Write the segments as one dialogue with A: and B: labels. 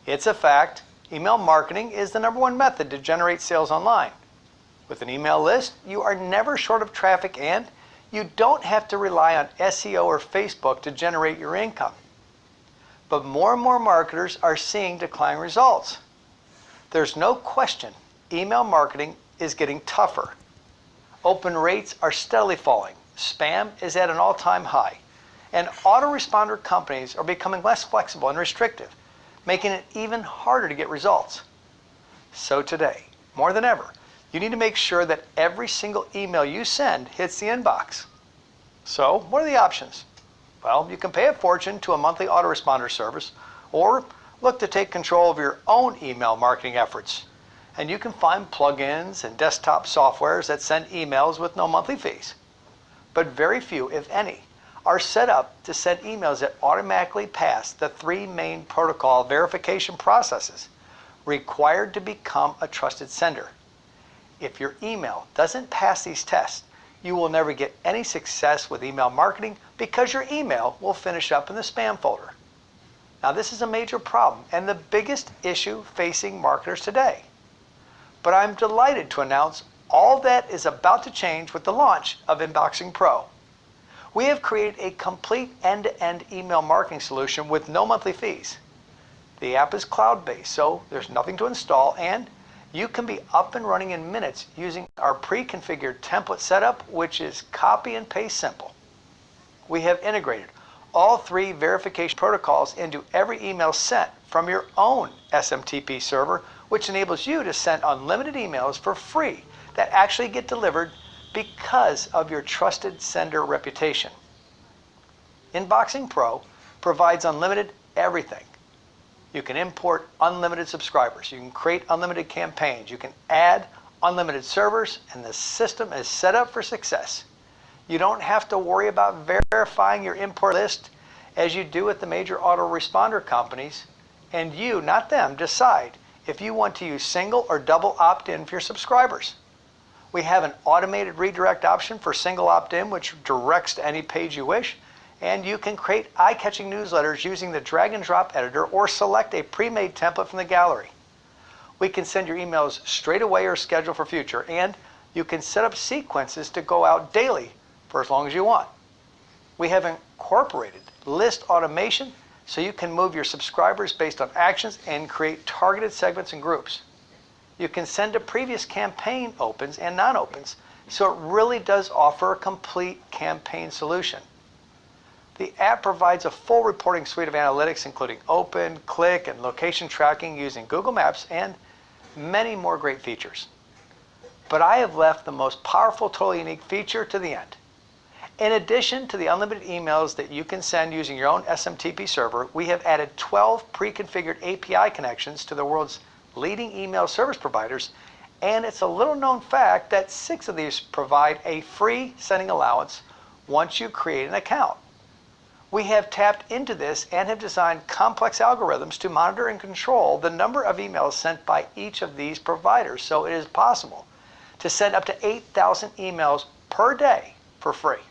A: It's a fact, email marketing is the #1 method to generate sales online. With an email list, you are never short of traffic and you don't have to rely on SEO or Facebook to generate your income. But more and more marketers are seeing declining results. There's no question email marketing is getting tougher. Open rates are steadily falling. Spam is at an all-time high. And autoresponder companies are becoming less flexible and restrictive, making it even harder to get results. So today, more than ever, you need to make sure that every single email you send hits the inbox. So, what are the options? Well, you can pay a fortune to a monthly autoresponder service, or look to take control of your own email marketing efforts. And you can find plugins and desktop softwares that send emails with no monthly fees. But very few, if any, are set up to send emails that automatically pass the 3 main protocol verification processes required to become a trusted sender. If your email doesn't pass these tests, you will never get any success with email marketing because your email will finish up in the spam folder. Now, this is a major problem and the biggest issue facing marketers today. But I'm delighted to announce all that is about to change with the launch of InboxingPro. We have created a complete end-to-end email marketing solution with no monthly fees. The app is cloud-based, so there's nothing to install, and you can be up and running in minutes using our pre-configured template setup, which is copy and paste simple. We have integrated all 3 verification protocols into every email sent from your own SMTP server, which enables you to send unlimited emails for free that actually get delivered because of your trusted sender reputation. InboxingPro provides unlimited everything. You can import unlimited subscribers. You can create unlimited campaigns. You can add unlimited servers, and the system is set up for success. You don't have to worry about verifying your import list as you do with the major autoresponder companies, and you, not them, decide if you want to use single or double opt-in for your subscribers. We have an automated redirect option for single opt-in, which directs to any page you wish, and you can create eye-catching newsletters using the drag and drop editor or select a pre-made template from the gallery. We can send your emails straight away or schedule for future, and you can set up sequences to go out daily for as long as you want. We have incorporated list automation so you can move your subscribers based on actions and create targeted segments and groups. You can send to previous campaign opens and non-opens, so it really does offer a complete campaign solution. The app provides a full reporting suite of analytics, including open, click, and location tracking using Google Maps and many more great features. But I have left the most powerful, totally unique feature to the end. In addition to the unlimited emails that you can send using your own SMTP server, we have added 12 pre-configured API connections to the world's leading email service providers, and it's a little known fact that 6 of these provide a free sending allowance once you create an account. We have tapped into this and have designed complex algorithms to monitor and control the number of emails sent by each of these providers, so it is possible to send up to 8,000 emails per day for free.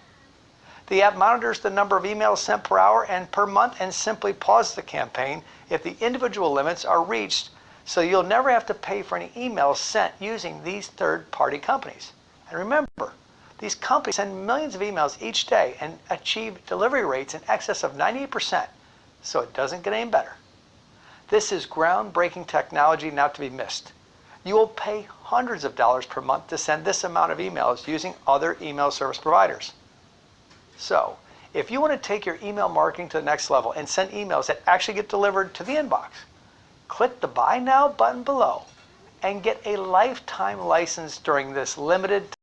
A: The app monitors the number of emails sent per hour and per month and simply pauses the campaign if the individual limits are reached, so you'll never have to pay for any emails sent using these third-party companies. And remember, these companies send millions of emails each day and achieve delivery rates in excess of 98%, so it doesn't get any better. This is groundbreaking technology not to be missed. You will pay hundreds of dollars per month to send this amount of emails using other email service providers. So, if you want to take your email marketing to the next level and send emails that actually get delivered to the inbox, click the Buy Now button below and get a lifetime license during this limited